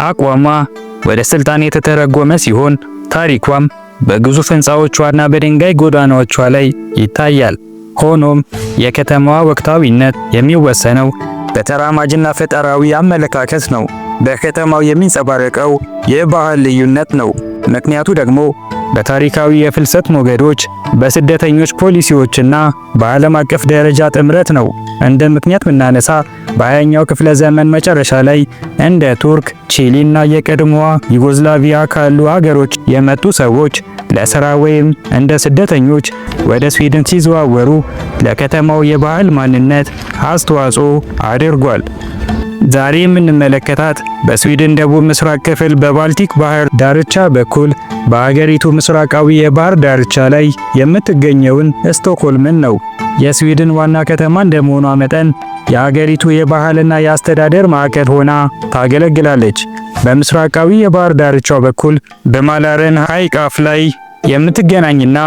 አቋሟ ወደ ስልጣን የተተረጎመ ሲሆን ታሪኳም በግዙፍ ህንፃዎቿና በድንጋይ ጎዳናዎቿ ላይ ይታያል። ሆኖም የከተማዋ ወቅታዊነት የሚወሰነው በተራማጅና ፈጠራዊ አመለካከት ነው። በከተማው የሚንጸባረቀው የባህል ልዩነት ነው። ምክንያቱ ደግሞ በታሪካዊ የፍልሰት ሞገዶች፣ በስደተኞች ፖሊሲዎችና በዓለም አቀፍ ደረጃ ጥምረት ነው። እንደ ምክንያት ብናነሳ በ20ኛው ክፍለ ዘመን መጨረሻ ላይ እንደ ቱርክ፣ ቺሊና የቀድሞዋ ዩጎዝላቪያ ካሉ ሀገሮች የመጡ ሰዎች ለሥራ ወይም እንደ ስደተኞች ወደ ስዊድን ሲዘዋወሩ ለከተማው የባህል ማንነት አስተዋጽኦ አድርጓል። ዛሬ የምንመለከታት በስዊድን ደቡብ ምስራቅ ክፍል በባልቲክ ባህር ዳርቻ በኩል በሀገሪቱ ምስራቃዊ የባህር ዳርቻ ላይ የምትገኘውን ስቶክሆልምን ነው። የስዊድን ዋና ከተማ እንደመሆኗ መጠን የሀገሪቱ የባህልና የአስተዳደር ማዕከል ሆና ታገለግላለች። በምስራቃዊ የባህር ዳርቻው በኩል በማላረን ሐይቅ አፍ ላይ የምትገናኝና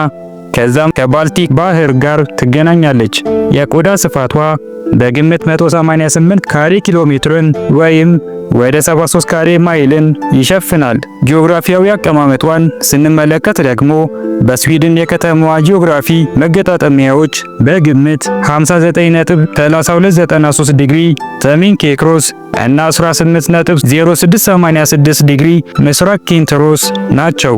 ከዛም ከባልቲክ ባህር ጋር ትገናኛለች። የቆዳ ስፋቷ በግምት 188 ካሬ ኪሎ ሜትርን ወይም ወደ 73 ካሬ ማይልን ይሸፍናል። ጂኦግራፊያዊ አቀማመጧን ስንመለከት ደግሞ በስዊድን የከተማዋ ጂኦግራፊ መገጣጠሚያዎች በግምት 59.3293 ዲግሪ ሰሜን ኬክሮስ እና 18.0686 ዲግሪ ምስራቅ ኪንትሮስ ናቸው።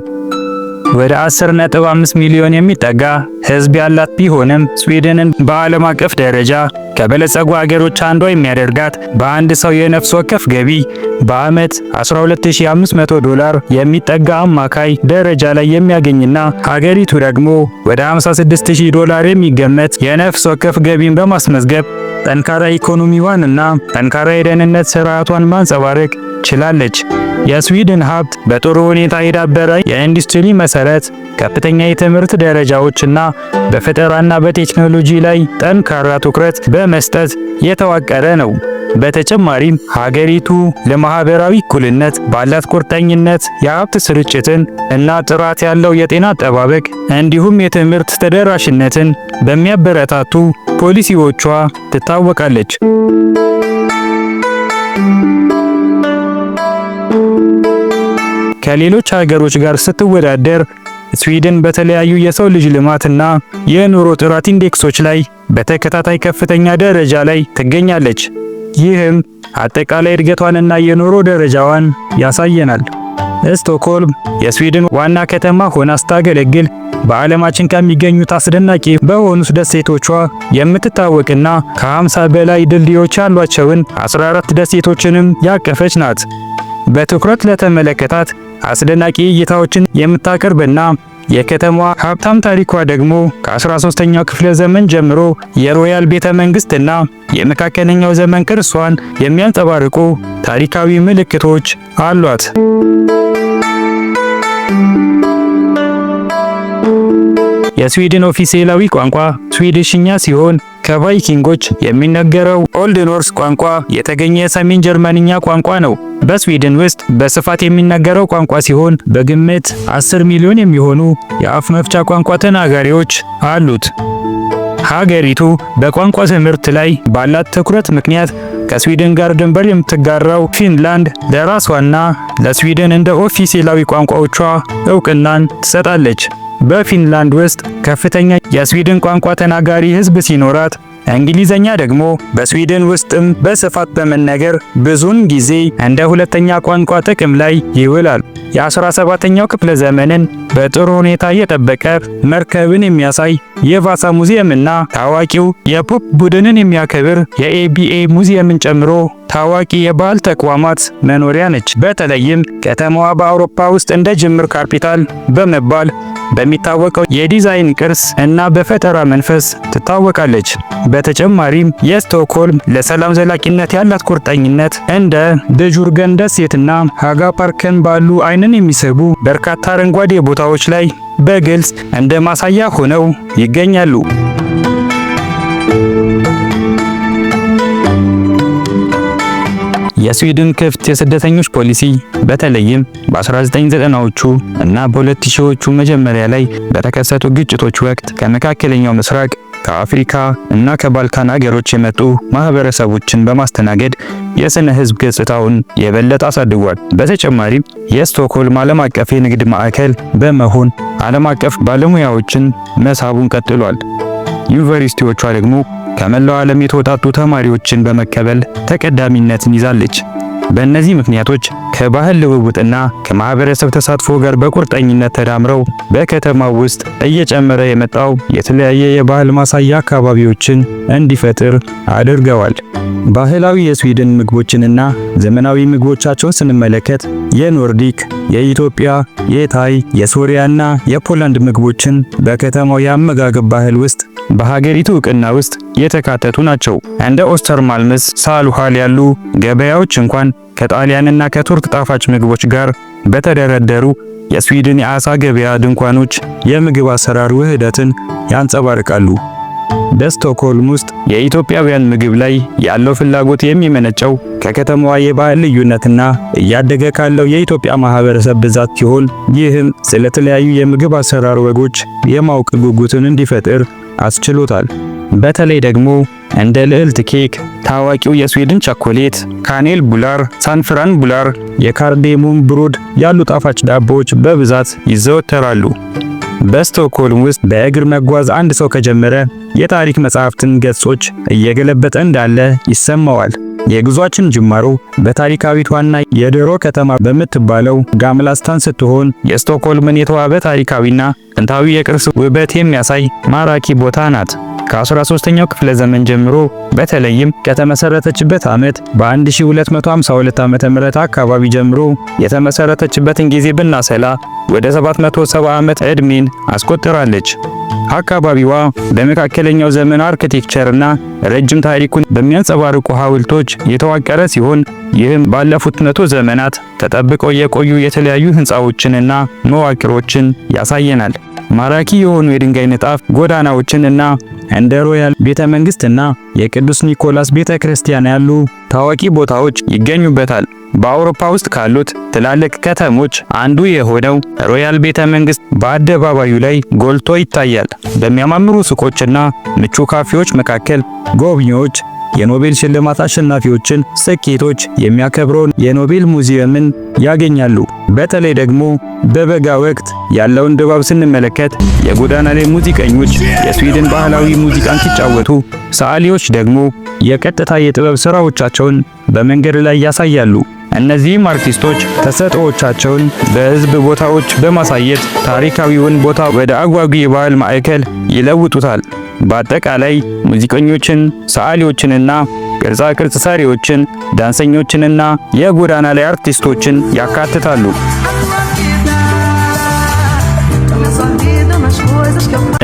ወደ 10.5 ሚሊዮን የሚጠጋ ሕዝብ ያላት ቢሆንም ስዊድንን በዓለም አቀፍ ደረጃ ከበለጸጉ ሀገሮች አንዷ የሚያደርጋት በአንድ ሰው የነፍስ ወከፍ ገቢ በዓመት $12500 የሚጠጋ አማካይ ደረጃ ላይ የሚያገኝና ሀገሪቱ ደግሞ ወደ $56000 የሚገመት የነፍስ ወከፍ ገቢን በማስመዝገብ ጠንካራ ኢኮኖሚዋንና ጠንካራ የደህንነት ስርዓቷን ማንጸባረቅ ችላለች። የስዊድን ሀብት በጥሩ ሁኔታ የዳበረ የኢንዱስትሪ መሰረት፣ ከፍተኛ የትምህርት ደረጃዎችና በፈጠራና በቴክኖሎጂ ላይ ጠንካራ ትኩረት በመስጠት የተዋቀረ ነው። በተጨማሪም ሀገሪቱ ለማህበራዊ እኩልነት ባላት ቁርጠኝነት የሀብት ስርጭትን እና ጥራት ያለው የጤና አጠባበቅ እንዲሁም የትምህርት ተደራሽነትን በሚያበረታቱ ፖሊሲዎቿ ትታወቃለች። ከሌሎች ሀገሮች ጋር ስትወዳደር ስዊድን በተለያዩ የሰው ልጅ ልማትና የኑሮ ጥራት ኢንዴክሶች ላይ በተከታታይ ከፍተኛ ደረጃ ላይ ትገኛለች። ይህም አጠቃላይ እድገቷንና የኑሮ ደረጃዋን ያሳየናል። ስቶክሆልም የስዊድን ዋና ከተማ ሆና ስታገለግል በዓለማችን ከሚገኙት አስደናቂ በሆኑት ደሴቶቿ የምትታወቅና ከ50 በላይ ድልድዮች ያሏቸውን 14 ደሴቶችንም ያቀፈች ናት። በትኩረት ለተመለከታት አስደናቂ እይታዎችን የምታቀርብና የከተማዋ ሀብታም ታሪኳ ደግሞ ከ13ኛው ክፍለ ዘመን ጀምሮ የሮያል ቤተ መንግስትና የመካከለኛው ዘመን ቅርሷን የሚያንጸባርቁ ታሪካዊ ምልክቶች አሏት። የስዊድን ኦፊሴላዊ ቋንቋ ስዊዲሽኛ ሲሆን ከቫይኪንጎች የሚነገረው ኦልድ ኖርስ ቋንቋ የተገኘ ሰሜን ጀርመንኛ ቋንቋ ነው። በስዊድን ውስጥ በስፋት የሚነገረው ቋንቋ ሲሆን በግምት 10 ሚሊዮን የሚሆኑ የአፍ መፍቻ ቋንቋ ተናጋሪዎች አሉት። ሀገሪቱ በቋንቋ ትምህርት ላይ ባላት ትኩረት ምክንያት ከስዊድን ጋር ድንበር የምትጋራው ፊንላንድ ለራሷና ለስዊድን እንደ ኦፊሴላዊ ቋንቋዎቿ እውቅናን ትሰጣለች። በፊንላንድ ውስጥ ከፍተኛ የስዊድን ቋንቋ ተናጋሪ ሕዝብ ሲኖራት እንግሊዘኛ ደግሞ በስዊድን ውስጥም በስፋት በመነገር ብዙውን ጊዜ እንደ ሁለተኛ ቋንቋ ጥቅም ላይ ይውላል። የ17ኛው ክፍለ ዘመንን በጥሩ ሁኔታ የጠበቀ መርከብን የሚያሳይ የቫሳ ሙዚየምና ታዋቂው የፖፕ ቡድንን የሚያከብር የኤቢኤ ሙዚየምን ጨምሮ ታዋቂ የባህል ተቋማት መኖሪያ ነች። በተለይም ከተማዋ በአውሮፓ ውስጥ እንደ ጅምር ካፒታል በመባል በሚታወቀው የዲዛይን ቅርስ እና በፈጠራ መንፈስ ትታወቃለች። በተጨማሪም የስቶክሆልም ለሰላም ዘላቂነት ያላት ቁርጠኝነት እንደ ደጁርገን ደሴትና ሃጋ ፓርክን ባሉ ዓይንን የሚስቡ በርካታ አረንጓዴ ቦታዎች ላይ በግልጽ እንደ ማሳያ ሆነው ይገኛሉ። የስዊድን ክፍት የስደተኞች ፖሊሲ በተለይም በ1990ዎቹ እና በ2000ዎቹ መጀመሪያ ላይ በተከሰቱ ግጭቶች ወቅት ከመካከለኛው ምስራቅ፣ ከአፍሪካ እና ከባልካን ሀገሮች የመጡ ማህበረሰቦችን በማስተናገድ የስነ ህዝብ ገጽታውን የበለጠ አሳድጓል። በተጨማሪም የስቶክሆልም ዓለም አቀፍ የንግድ ማዕከል በመሆን ዓለም አቀፍ ባለሙያዎችን መሳቡን ቀጥሏል። ዩኒቨርሲቲዎቿ ደግሞ ከመላው ዓለም የተወጣጡ ተማሪዎችን በመቀበል ተቀዳሚነትን ይዛለች። በእነዚህ ምክንያቶች ከባህል ልውውጥና ከማህበረሰብ ተሳትፎ ጋር በቁርጠኝነት ተዳምረው በከተማው ውስጥ እየጨመረ የመጣው የተለያየ የባህል ማሳያ አካባቢዎችን እንዲፈጥር አድርገዋል። ባህላዊ የስዊድን ምግቦችንና ዘመናዊ ምግቦቻቸውን ስንመለከት የኖርዲክ፣ የኢትዮጵያ፣ የታይ፣ የሶሪያና የፖላንድ ምግቦችን በከተማው የአመጋገብ ባህል ውስጥ በሀገሪቱ ዕውቅና ውስጥ የተካተቱ ናቸው። እንደ ኦስተርማልምስ፣ ሳሉሃል ያሉ ገበያዎች እንኳን ከጣሊያንና ከቱርክ ጣፋጭ ምግቦች ጋር በተደረደሩ የስዊድን የአሳ ገበያ ድንኳኖች የምግብ አሰራር ውህደትን ያንጸባርቃሉ። በስቶክሆልም ውስጥ የኢትዮጵያውያን ምግብ ላይ ያለው ፍላጎት የሚመነጨው ከከተማዋ የባህል ልዩነትና እያደገ ካለው የኢትዮጵያ ማህበረሰብ ብዛት ሲሆን ይህም ስለተለያዩ የምግብ አሰራር ወጎች የማወቅ ጉጉትን እንዲፈጥር አስችሎታል። በተለይ ደግሞ እንደ ልዕልት ኬክ፣ ታዋቂው የስዊድን ቸኮሌት፣ ካኔል ቡላር፣ ሳንፍራን ቡላር፣ የካርዴሙም ብሮድ ያሉ ጣፋጭ ዳቦዎች በብዛት ይዘወተራሉ። በስቶክሆልም ውስጥ በእግር መጓዝ አንድ ሰው ከጀመረ የታሪክ መጻሕፍትን ገጾች እየገለበጠ እንዳለ ይሰማዋል። የጉዟችን ጅማሮ በታሪካዊቷና የድሮ ከተማ በምትባለው ጋምላስታን ስትሆን የስቶክሆልምን የተዋበ ታሪካዊና ጥንታዊ የቅርስ ውበት የሚያሳይ ማራኪ ቦታ ናት። ከ13ኛው ክፍለ ዘመን ጀምሮ በተለይም ከተመሰረተችበት ዓመት በ1252 ዓመተ ምህረት አካባቢ ጀምሮ የተመሰረተችበትን ጊዜ ብናሰላ ወደ 770 ዓመት ዕድሜን አስቆጥራለች። አካባቢዋ በመካከለኛው ዘመን አርኪቴክቸርና ረጅም ታሪኩን በሚያንጸባርቁ ሐውልቶች የተዋቀረ ሲሆን ይህም ባለፉት 100 ዘመናት ተጠብቀው የቆዩ የተለያዩ ሕንፃዎችንና መዋቅሮችን ያሳየናል። ማራኪ የሆኑ የድንጋይ ንጣፍ ጎዳናዎችንና እንደ ሮያል ቤተ መንግስትና የቅዱስ ኒኮላስ ቤተ ክርስቲያን ያሉ ታዋቂ ቦታዎች ይገኙበታል። በአውሮፓ ውስጥ ካሉት ትላልቅ ከተሞች አንዱ የሆነው ሮያል ቤተ መንግስት በአደባባዩ ላይ ጎልቶ ይታያል። በሚያማምሩ ሱቆችና ምቹ ካፌዎች መካከል ጎብኚዎች የኖቤል ሽልማት አሸናፊዎችን ስኬቶች የሚያከብረውን የኖቤል ሙዚየምን ያገኛሉ። በተለይ ደግሞ በበጋ ወቅት ያለውን ድባብ ስንመለከት የጎዳና ላይ ሙዚቀኞች የስዊድን ባህላዊ ሙዚቃን ሲጫወቱ፣ ሰዓሊዎች ደግሞ የቀጥታ የጥበብ ስራዎቻቸውን በመንገድ ላይ ያሳያሉ። እነዚህም አርቲስቶች ተሰጥኦቻቸውን በህዝብ ቦታዎች በማሳየት ታሪካዊውን ቦታ ወደ አጓጊ የባህል ማዕከል ይለውጡታል። በአጠቃላይ ሙዚቀኞችን፣ ሰዓሊዎችንና ቅርጻ ቅርጽ ሰሪዎችን፣ ዳንሰኞችንና የጎዳና ላይ አርቲስቶችን ያካትታሉ።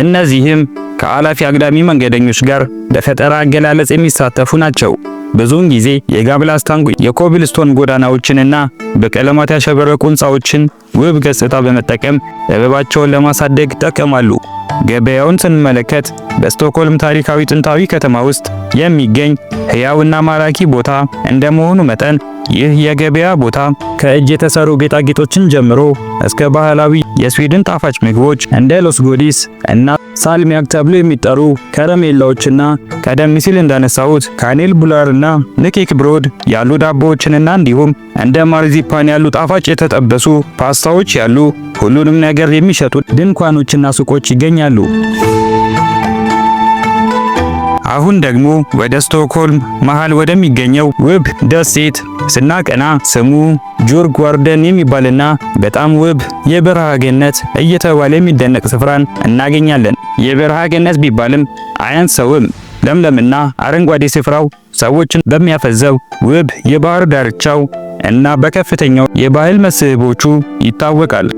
እነዚህም ከአላፊ አግዳሚ መንገደኞች ጋር በፈጠራ አገላለጽ የሚሳተፉ ናቸው። ብዙውን ጊዜ የጋምላስታን የኮብልስቶን ጎዳናዎችንና በቀለማት ያሸበረቁ ሕንፃዎችን ውብ ገጽታ በመጠቀም ጥበባቸውን ለማሳደግ ይጠቀማሉ። ገበያውን ስንመለከት በስቶክሆልም ታሪካዊ ጥንታዊ ከተማ ውስጥ የሚገኝ ሕያውና ማራኪ ቦታ እንደመሆኑ መጠን ይህ የገበያ ቦታ ከእጅ የተሰሩ ጌጣጌጦችን ጀምሮ እስከ ባህላዊ የስዊድን ጣፋጭ ምግቦች እንደ ሎስ ጎዲስ እና ሳልሚያክ ተብሎ የሚጠሩ ከረሜላዎችና ቀደም ሲል እንዳነሳሁት ካኔል ቡላርና ንኬክ ብሮድ ያሉ ዳቦዎችንና እንዲሁም እንደ ማርዚፓን ያሉ ጣፋጭ የተጠበሱ ፓስታዎች ያሉ ሁሉንም ነገር የሚሸጡ ድንኳኖችና ሱቆች ይገኛሉ። አሁን ደግሞ ወደ ስቶክሆልም መሃል ወደሚገኘው ውብ ደሴት ስናቀና ስሙ ጆርጓርደን የሚባልና በጣም ውብ የበረሃ ገነት እየተባለ የሚደነቅ ስፍራን እናገኛለን። የበረሃ ገነት ቢባልም አያንሰውም። ለምለምና አረንጓዴ ስፍራው ሰዎችን በሚያፈዘው ውብ የባህር ዳርቻው እና በከፍተኛው የባህል መስህቦቹ ይታወቃል።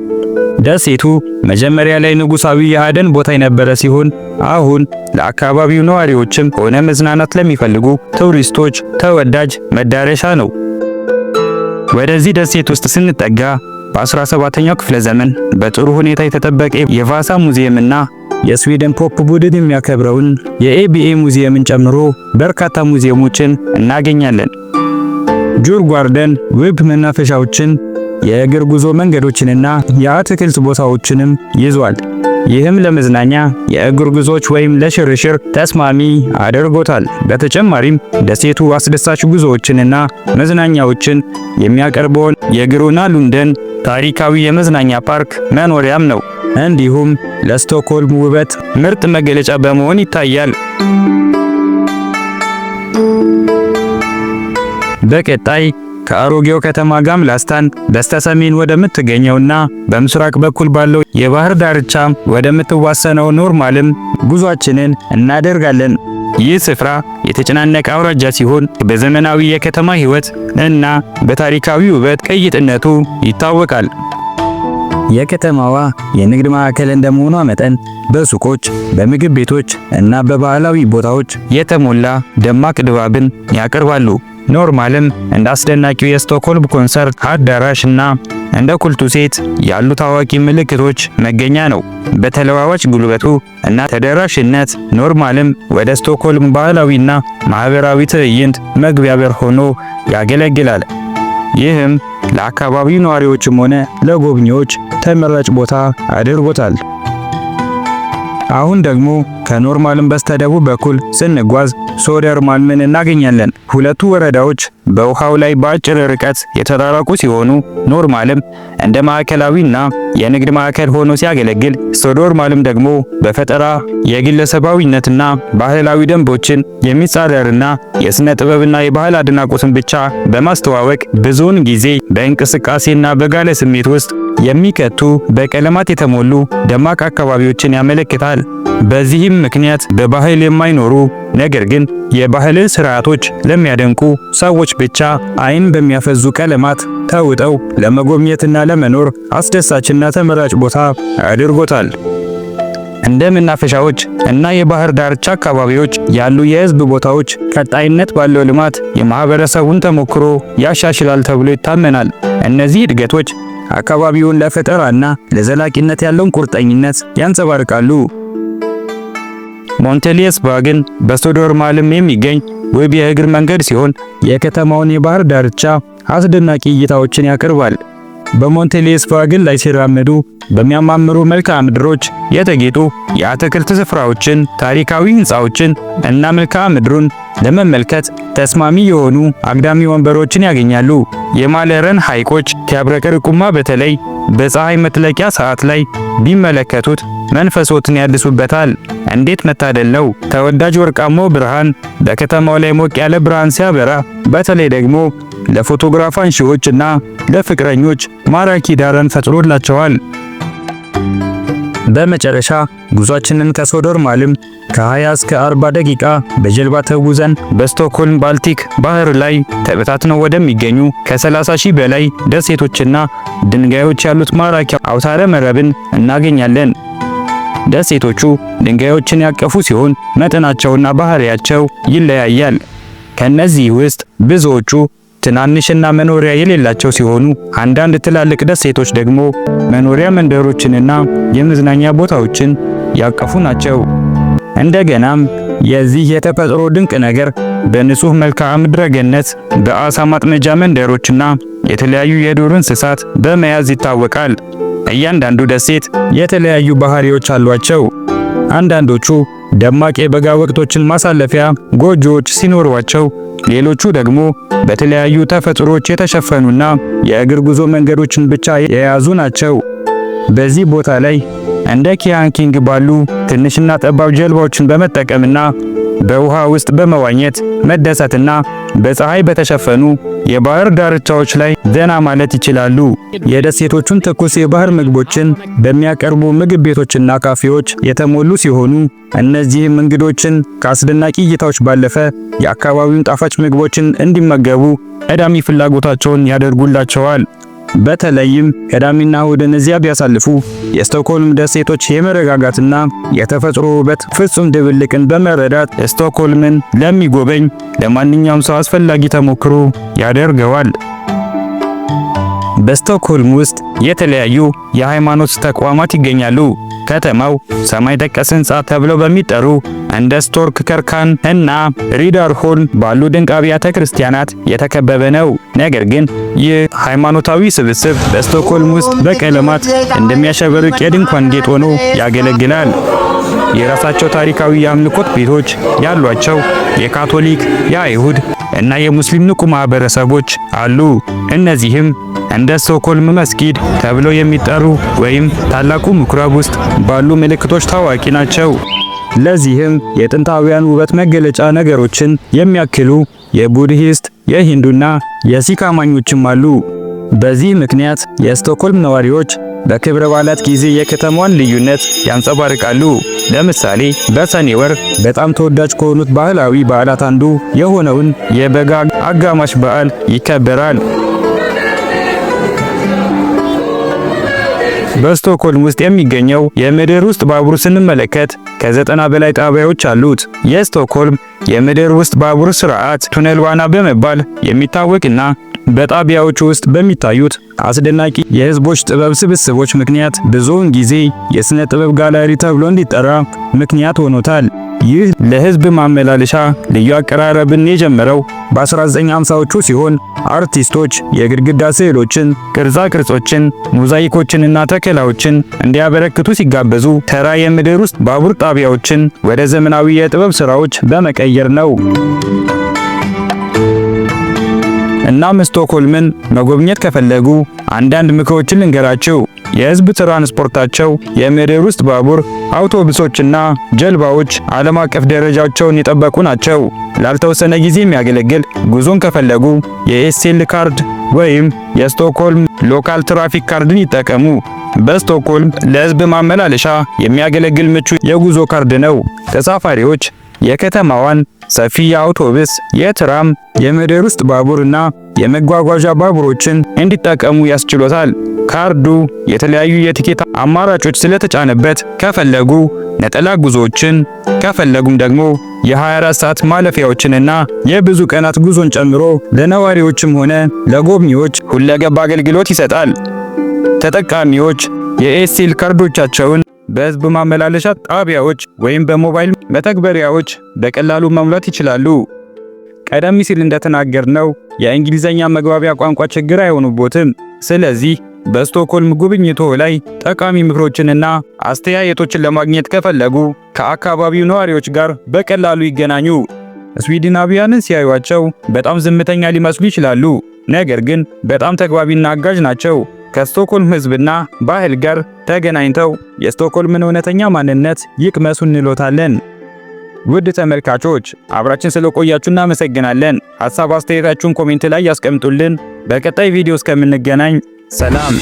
ደሴቱ መጀመሪያ ላይ ንጉሳዊ የአደን ቦታ የነበረ ሲሆን አሁን ለአካባቢው ነዋሪዎችም ሆነ መዝናናት ለሚፈልጉ ቱሪስቶች ተወዳጅ መዳረሻ ነው። ወደዚህ ደሴት ውስጥ ስንጠጋ በ17ኛው ክፍለ ዘመን በጥሩ ሁኔታ የተጠበቀ የቫሳ ሙዚየምና የስዊድን ፖፕ ቡድን የሚያከብረውን የኤቢኤ ሙዚየምን ጨምሮ በርካታ ሙዚየሞችን እናገኛለን። ጁርጓርደን ውብ መናፈሻዎችን፣ የእግር ጉዞ መንገዶችንና የአትክልት ቦታዎችንም ይዟል። ይህም ለመዝናኛ የእግር ጉዞዎች ወይም ለሽርሽር ተስማሚ አድርጎታል። በተጨማሪም ደሴቱ አስደሳች ጉዞዎችንና መዝናኛዎችን የሚያቀርበውን የግሮና ሉንደን ታሪካዊ የመዝናኛ ፓርክ መኖሪያም ነው። እንዲሁም ለስቶክሆልም ውበት ምርጥ መገለጫ በመሆን ይታያል። በቀጣይ ከአሮጌው ከተማ ጋምላስታን በስተሰሜን ወደምትገኘውና በምስራቅ በኩል ባለው የባህር ዳርቻ ወደምትዋሰነው ኖርማልም ጉዟችንን እናደርጋለን። ይህ ስፍራ የተጨናነቀ አውራጃ ሲሆን በዘመናዊ የከተማ ሕይወት እና በታሪካዊ ውበት ቅይጥነቱ ይታወቃል። የከተማዋ የንግድ ማዕከል እንደመሆኗ መጠን በሱቆች፣ በምግብ ቤቶች እና በባህላዊ ቦታዎች የተሞላ ደማቅ ድባብን ያቀርባሉ። ኖርማልም እንደ አስደናቂው የስቶክሆልም ኮንሰርት አዳራሽ እና እንደ ኩልቱ ሴት ያሉ ታዋቂ ምልክቶች መገኛ ነው። በተለዋዋጭ ጉልበቱ እና ተደራሽነት ኖርማልም ወደ ስቶክሆልም ባህላዊና ማህበራዊ ትዕይንት መግቢያ በር ሆኖ ያገለግላል። ይህም ለአካባቢው ነዋሪዎችም ሆነ ለጎብኚዎች ተመራጭ ቦታ አድርጎታል። አሁን ደግሞ ከኖርማልም በስተደቡብ በኩል ስንጓዝ ሶደርማልምን እናገኛለን። ሁለቱ ወረዳዎች በውሃው ላይ በአጭር ርቀት የተራራቁ ሲሆኑ ኖርማልም እንደ ማዕከላዊና የንግድ ማዕከል ሆኖ ሲያገለግል፣ ሶደርማልም ደግሞ በፈጠራ የግለሰባዊነትና ባህላዊ ደንቦችን የሚጻረርና የሥነ ጥበብና የባህል አድናቆትን ብቻ በማስተዋወቅ ብዙውን ጊዜ በእንቅስቃሴና በጋለ ስሜት ውስጥ የሚከቱ በቀለማት የተሞሉ ደማቅ አካባቢዎችን ያመለክታል። በዚህም ምክንያት በባህል የማይኖሩ ነገር ግን የባህልን ስርዓቶች ለሚያደንቁ ሰዎች ብቻ አይን በሚያፈዙ ቀለማት ተውጠው ለመጎብኘትና ለመኖር አስደሳችና ተመራጭ ቦታ አድርጎታል። እንደ መናፈሻዎች እና የባህር ዳርቻ አካባቢዎች ያሉ የህዝብ ቦታዎች ቀጣይነት ባለው ልማት የማህበረሰቡን ተሞክሮ ያሻሽላል ተብሎ ይታመናል። እነዚህ እድገቶች አካባቢውን ለፈጠራና ለዘላቂነት ያለውን ቁርጠኝነት ያንጸባርቃሉ። ሞንቴሊየስባግን በሶደርማልም የሚገኝ ውብ የእግር መንገድ ሲሆን የከተማውን የባህር ዳርቻ አስደናቂ እይታዎችን ያቀርባል። በሞንቴሊየስባግን ላይ ሲራመዱ በሚያማምሩ መልክዓ ምድሮች የተጌጡ የአትክልት ስፍራዎችን፣ ታሪካዊ ህንፃዎችን እና መልክዓ ምድሩን ለመመልከት ተስማሚ የሆኑ አግዳሚ ወንበሮችን ያገኛሉ። የማለረን ሐይቆች ሲያብረቀርቁማ በተለይ በፀሐይ መጥለቂያ ሰዓት ላይ ቢመለከቱት መንፈሶትን ያድሱበታል። እንዴት መታደል ነው! ተወዳጅ ወርቃማው ብርሃን በከተማው ላይ ሞቅ ያለ ብርሃን ሲያበራ፣ በተለይ ደግሞ ለፎቶግራፍ አንሺዎች እና ለፍቅረኞች ማራኪ ዳራን ፈጥሮላቸዋል። በመጨረሻ ጉዟችንን ከሶደርማልም ከ20 እስከ 40 ደቂቃ በጀልባ ተጉዘን በስቶክሆልም ባልቲክ ባህር ላይ ተበታትነው ወደሚገኙ ከ30,000 በላይ ደሴቶችና ድንጋዮች ያሉት ማራኪ አውታረ መረብን እናገኛለን። ደሴቶቹ ድንጋዮችን ያቀፉ ሲሆን መጠናቸውና ባህሪያቸው ይለያያል። ከነዚህ ውስጥ ብዙዎቹ ትናንሽና መኖሪያ የሌላቸው ሲሆኑ አንዳንድ ትላልቅ ደሴቶች ደግሞ መኖሪያ መንደሮችንና የመዝናኛ ቦታዎችን ያቀፉ ናቸው። እንደገናም የዚህ የተፈጥሮ ድንቅ ነገር በንጹህ መልክዓ ምድረ ገነት፣ በአሳ ማጥመጃ መንደሮችና የተለያዩ የዱር እንስሳት በመያዝ ይታወቃል። እያንዳንዱ ደሴት የተለያዩ ባህሪዎች አሏቸው። አንዳንዶቹ ደማቅ የበጋ ወቅቶችን ማሳለፊያ ጎጆዎች ሲኖሯቸው፣ ሌሎቹ ደግሞ በተለያዩ ተፈጥሮች የተሸፈኑና የእግር ጉዞ መንገዶችን ብቻ የያዙ ናቸው። በዚህ ቦታ ላይ እንደ ኪያንኪንግ ባሉ ትንሽና ጠባብ ጀልባዎችን በመጠቀምና በውሃ ውስጥ በመዋኘት መደሰትና በፀሐይ በተሸፈኑ የባህር ዳርቻዎች ላይ ዘና ማለት ይችላሉ። የደሴቶቹን ትኩስ የባህር ምግቦችን በሚያቀርቡ ምግብ ቤቶችና ካፌዎች የተሞሉ ሲሆኑ እነዚህም እንግዶችን ከአስደናቂ እይታዎች ባለፈ የአካባቢውን ጣፋጭ ምግቦችን እንዲመገቡ ቀዳሚ ፍላጎታቸውን ያደርጉላቸዋል። በተለይም ቅዳሜና እሁድን እዚያ ቢያሳልፉ የስቶክሆልም ደሴቶች የመረጋጋትና የተፈጥሮ ውበት ፍጹም ድብልቅን በመረዳት ስቶክሆልምን ለሚጎበኝ ለማንኛውም ሰው አስፈላጊ ተሞክሮ ያደርገዋል። በስቶክሆልም ውስጥ የተለያዩ የሃይማኖት ተቋማት ይገኛሉ። ከተማው ሰማይ ጠቀስ ሕንፃ ተብለው በሚጠሩ እንደ ስቶርክ ከርካን እና ሪዳርሆልም ባሉ ድንቅ አብያተ ክርስቲያናት የተከበበ ነው። ነገር ግን ይህ ሃይማኖታዊ ስብስብ በስቶክሆልም ውስጥ በቀለማት እንደሚያሸበርቅ የድንኳን ጌጥ ሆኖ ያገለግላል። የራሳቸው ታሪካዊ የአምልኮት ቤቶች ያሏቸው የካቶሊክ፣ የአይሁድ እና የሙስሊም ንቁ ማህበረሰቦች አሉ። እነዚህም እንደ ስቶክሆልም መስጊድ ተብለው የሚጠሩ ወይም ታላቁ ምኩራብ ውስጥ ባሉ ምልክቶች ታዋቂ ናቸው። ለዚህም የጥንታውያን ውበት መገለጫ ነገሮችን የሚያክሉ የቡድሂስት፣ የሂንዱና የሲክ አማኞችም አሉ። በዚህ ምክንያት የስቶክሆልም ነዋሪዎች በክብረ በዓላት ጊዜ የከተማዋን ልዩነት ያንጸባርቃሉ። ለምሳሌ በሰኔ ወር በጣም ተወዳጅ ከሆኑት ባህላዊ በዓላት አንዱ የሆነውን የበጋ አጋማሽ በዓል ይከበራል። በስቶክሆልም ውስጥ የሚገኘው የምድር ውስጥ ባቡር ስንመለከት ከ90 በላይ ጣቢያዎች አሉት። የስቶክሆልም የምድር ውስጥ ባቡር ስርዓት ቱነልባና በመባል የሚታወቅና በጣቢያዎቹ ውስጥ በሚታዩት አስደናቂ የህዝቦች ጥበብ ስብስቦች ምክንያት ብዙውን ጊዜ የሥነ ጥበብ ጋለሪ ተብሎ እንዲጠራ ምክንያት ሆኖታል። ይህ ለህዝብ ማመላለሻ ልዩ አቀራረብን የጀመረው በ1950ዎቹ ሲሆን አርቲስቶች የግድግዳ ስዕሎችን፣ ቅርጻ ቅርጾችን፣ ሞዛይኮችንና ተከላዎችን እንዲያበረክቱ ሲጋበዙ ተራ የምድር ውስጥ ባቡር ጣቢያዎችን ወደ ዘመናዊ የጥበብ ስራዎች በመቀየር ነው። እናም ስቶክሆልምን መጎብኘት ከፈለጉ አንዳንድ ምክሮችን ልንገራችሁ። የህዝብ ትራንስፖርታቸው የምድር ውስጥ ባቡር አውቶቡሶችና ጀልባዎች ዓለም አቀፍ ደረጃቸውን የጠበቁ ናቸው። ላልተወሰነ ጊዜ የሚያገለግል ጉዞን ከፈለጉ የኤስኤል ካርድ ወይም የስቶክሆልም ሎካል ትራፊክ ካርድን ይጠቀሙ። በስቶክሆልም ለህዝብ ማመላለሻ የሚያገለግል ምቹ የጉዞ ካርድ ነው። ተሳፋሪዎች የከተማዋን ሰፊ የአውቶቡስ፣ የትራም፣ የምድር ውስጥ ባቡርና የመጓጓዣ ባቡሮችን እንዲጠቀሙ ያስችሎታል። ካርዱ የተለያዩ የቲኬት አማራጮች ስለተጫነበት ከፈለጉ ነጠላ ጉዞዎችን ከፈለጉም ደግሞ የ24 ሰዓት ማለፊያዎችንና የብዙ ቀናት ጉዞን ጨምሮ ለነዋሪዎችም ሆነ ለጎብኚዎች ሁለገብ አገልግሎት ይሰጣል። ተጠቃሚዎች የኤስኤል ካርዶቻቸውን በህዝብ ማመላለሻ ጣቢያዎች ወይም በሞባይል መተግበሪያዎች በቀላሉ መሙላት ይችላሉ። ቀደም ሲል እንደተናገርነው የእንግሊዘኛ መግባቢያ ቋንቋ ችግር አይሆኑቦትም። ስለዚህ በስቶክሆልም ጉብኝቶ ላይ ጠቃሚ ምክሮችንና አስተያየቶችን ለማግኘት ከፈለጉ ከአካባቢው ነዋሪዎች ጋር በቀላሉ ይገናኙ። ስዊድናዊያንን ሲያዩአቸው በጣም ዝምተኛ ሊመስሉ ይችላሉ፣ ነገር ግን በጣም ተግባቢና አጋዥ ናቸው። ከስቶክሆልም ህዝብና ባህል ጋር ተገናኝተው የስቶክሆልምን እውነተኛ ማንነት ይቅመሱ እንሎታለን። ውድ ተመልካቾች አብራችን ስለቆያችሁ እናመሰግናለን። ሐሳብ አስተያየታችሁን ኮሜንት ላይ ያስቀምጡልን። በቀጣይ ቪዲዮ እስከምንገናኝ ሰላም።